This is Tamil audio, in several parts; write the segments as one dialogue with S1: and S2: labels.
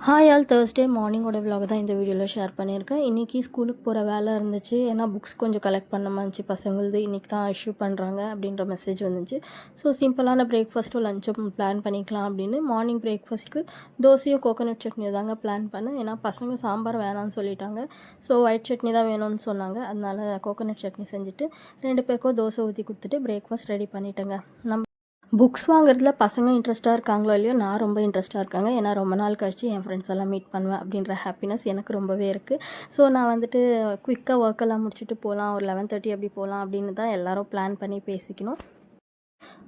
S1: ஹாய் ஆல் தேர்ஸ்டே மார்னிங்கோட விலாக் தான் இந்த வீடியோவில் ஷேர் பண்ணியிருக்கேன். இன்றைக்கி ஸ்கூலுக்கு போகிற வேலை இருந்துச்சு. ஏன்னா புக்ஸ் கொஞ்சம் கலெக்ட் பண்ண இருந்துச்சு பசங்களுது. இன்றைக்கி தான் இஷ்யூ பண்ணுறாங்க அப்படின்ற மெசேஜ் வந்துச்சு. ஸோ சிம்பிளான பிரேக்ஃபாஸ்ட்டும் லஞ்சும் பிளான் பண்ணிக்கலாம் அப்படின்னு மார்னிங் பிரேக்ஃபாஸ்ட்டுக்கு தோசையும் கோகோனட் சட்னியும் தாங்க பிளான் பண்ணேன். ஏன்னா பசங்க சாம்பார் வேணான்னு சொல்லிட்டாங்க. ஸோ ஒயிட் சட்னி தான் வேணும்னு சொன்னாங்க. அதனால் கோகோனட் சட்னி செஞ்சுட்டு 2 பேருக்கும் தோசை ஊற்றி கொடுத்துட்டு பிரேக்ஃபாஸ்ட் ரெடி பண்ணிட்டேங்க. புக்ஸ் வாங்குறதுல பசங்க இன்ட்ரெஸ்ட்டாக இருக்காங்களோ இல்லையோ, நான் ரொம்ப இன்ட்ரெஸ்ட்டாக இருக்காங்க. ஏன்னா ரொம்ப நாள் கழிச்சு என் ஃப்ரெண்ட்ஸ் எல்லாம் மீட் பண்ணுவேன் அப்படின்ற ஹாப்பினஸ் எனக்கு ரொம்பவே இருக்குது. ஸோ நான் வந்துட்டு குயிக்காக ஒர்க்கெல்லாம் முடிச்சுட்டு போகலாம், ஒரு 11:30 அப்படி போகலாம் அப்படின்னு தான் எல்லோரும் பிளான் பண்ணி பேசிக்கணும்.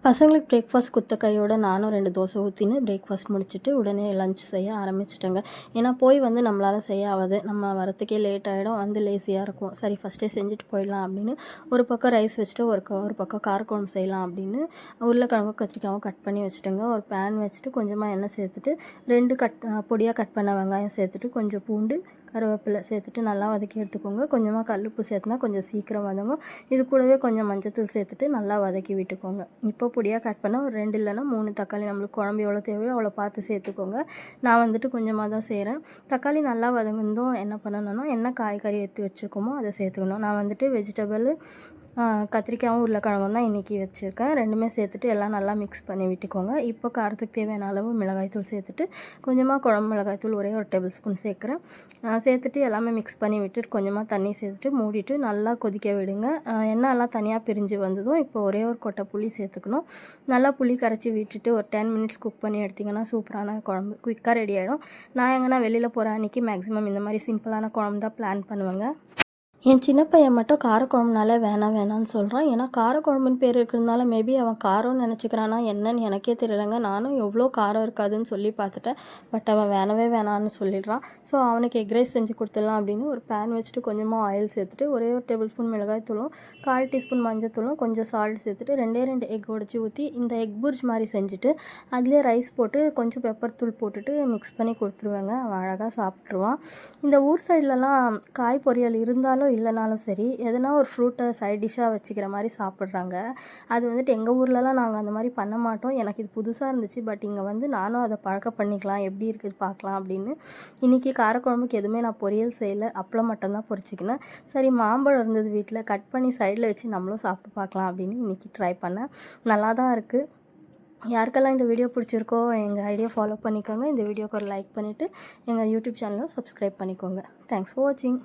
S1: பசங்களுக்கு பிரேக்ஃபாஸ்ட் குத்த கையோடு நானும் 2 தோசை ஊற்றின்னு பிரேக்ஃபாஸ்ட் முடிச்சுட்டு உடனே லஞ்ச் செய்ய ஆரம்பிச்சிட்டேங்க. ஏன்னா போய் வந்து நம்மளால் செய்ய ஆகாது, நம்ம வரத்துக்கே லேட் ஆகிடும், வந்து லேசியாக இருக்கும். சரி ஃபஸ்ட்டே செஞ்சுட்டு போயிடலாம் அப்படின்னு ஒரு பக்கம் ரைஸ் வச்சுட்டு ஒரு பக்கம் காரக்குழம்பு செய்யலாம் அப்படின்னு உருளைக்கிழங்கும் கத்திரிக்காயும் கட் பண்ணி வச்சுட்டேங்க. ஒரு பேன் வச்சுட்டு கொஞ்சமாக எண்ணெய் சேர்த்துட்டு 2 பொடியாக கட் பண்ண வெங்காயம் சேர்த்துட்டு கொஞ்சம் பூண்டு கருவேப்பிலை சேர்த்துட்டு நல்லா வதக்கி எடுத்துக்கோங்க. கொஞ்சமாக கல்லுப்பு சேர்த்துனா கொஞ்சம் சீக்கிரம் வதங்கும். இது கூடவே கொஞ்சம் மஞ்சத்தூள் சேர்த்துட்டு நல்லா வதக்கி விட்டுக்கோங்க. இப்போ பொடியாக கட் பண்ணால் ஒரு 2 இல்லைன்னா 3 தக்காளி நம்மளுக்கு குழம்பு எவ்வளோ தேவையோ அவ்வளோ பார்த்து சேர்த்துக்கோங்க. நான் வந்துட்டு கொஞ்சமாக தான் செய்கிறேன். தக்காளி நல்லா வதங்கினதும் என்ன பண்ணணும்னா என்ன காய்கறி எடுத்து வச்சுருக்கோமோ அதை சேர்த்துக்கணும். நான் வந்துட்டு வெஜிடபிள் கத்திரிக்காயும் உருளைக்கிழங்கும் தான் இன்றைக்கி வச்சுருக்கேன். 2மே சேர்த்துட்டு எல்லாம் நல்லா மிக்ஸ் பண்ணி விட்டுக்கோங்க. இப்போ காரத்துக்கு தேவையான அளவு மிளகாய்த்தூள் சேர்த்துட்டு கொஞ்சமாக குழம்பு மிளகாய்த்தூள் ஒரே ஒரு டேபிள் ஸ்பூன் சேர்க்குறேன். சேர்த்துட்டு எல்லாமே மிக்ஸ் பண்ணி விட்டுட்டு கொஞ்சமாக தண்ணி சேர்த்துட்டு மூடிட்டு நல்லா கொதிக்க விடுங்க. எண்ணெய் எல்லாம் தனியாக பிரிஞ்சு வந்ததும் இப்போ ஒரே ஒரு கொட்டை புளி சேர்த்துக்கணும். நல்லா புளி கரைச்சி விட்டுட்டு ஒரு 10 மினிட்ஸ் குக் பண்ணி எடுத்திங்கன்னா சூப்பரான குழம்பு குயிக்காக ரெடி ஆகிடும். நான் எங்கன்னா வெளியில் போகிற அன்றைக்கி மேக்ஸிமம் இந்த மாதிரி சிம்பிளான குழம்பு தான் பிளான் பண்ணுவேங்க. என் சின்ன பையன் மட்டும் காரக்குழம்புனால வேணான்னு சொல்கிறான். ஏன்னா காரக்குழம்புன்னு பேர் இருக்கிறதுனால மேபி அவன் காரம்னு நினச்சிக்கிறானா என்னன்னு எனக்கே தெரியலைங்க. நானும் எவ்வளோ காரம் இருக்காதுன்னு சொல்லி பார்த்துட்டேன். பட் அவன் வேணான்னு சொல்லிடுறான். ஸோ அவனுக்கு எக் ரைஸ் செஞ்சு கொடுத்துடலாம் அப்படின்னு ஒரு பேன் வச்சுட்டு கொஞ்சமாக ஆயில் சேர்த்துட்டு ஒரே ஒரு டேபிள் ஸ்பூன் மிளகாய் தூளும் 1/4 டீஸ்பூன் மஞ்சத்தூளும் கொஞ்சம் சால்ட் சேர்த்துட்டு 2 எக் உடச்சி ஊற்றி இந்த எக் புர்ஜ் மாதிரி செஞ்சுட்டு அதுலேயே ரைஸ் போட்டு கொஞ்சம் பெப்பர் தூள் போட்டுட்டு மிக்ஸ் பண்ணி கொடுத்துருவேங்க. அவன் அழகாக சாப்பிட்ருவான். இந்த ஊர் சைட்லலாம் காய் பொரியல் இருந்தாலும் இல்லைனாலும் சரி எதனா ஒரு ஃப்ரூட்டை சைட் டிஷ்ஷாக வச்சுக்கிற மாதிரி சாப்பிட்றாங்க. அது வந்துட்டு எங்கள் ஊர்லலாம் நாங்கள் அந்த மாதிரி பண்ண மாட்டோம். எனக்கு இது புதுசாக இருந்துச்சு. பட் இங்கே வந்து நானும் அதை பழக்கம் பண்ணிக்கலாம், எப்படி இருக்குது பார்க்கலாம் அப்படின்னு இன்றைக்கி காரக்குழம்புக்கு எதுவுமே நான் பொரியல் செய்யலை, அப்பளம் மட்டும்தான் பொரிச்சிக்கினேன். சரி மாம்பழம் இருந்தது வீட்டில், கட் பண்ணி சைடில் வச்சு நம்மளும் சாப்பிட்டு பார்க்கலாம் அப்படின்னு இன்றைக்கி ட்ரை பண்ணேன். நல்லா தான் இருக்குது. யாருக்கெல்லாம் இந்த வீடியோ பிடிச்சிருக்கோ எங்கள் ஐடியா ஃபாலோ பண்ணிக்கோங்க. இந்த வீடியோக்கு ஒரு லைக் பண்ணிவிட்டு எங்கள் யூடியூப் சேனலும் சப்ஸ்கிரைப் பண்ணிக்கோங்க. தேங்க்ஸ் ஃபார் வாட்சிங்.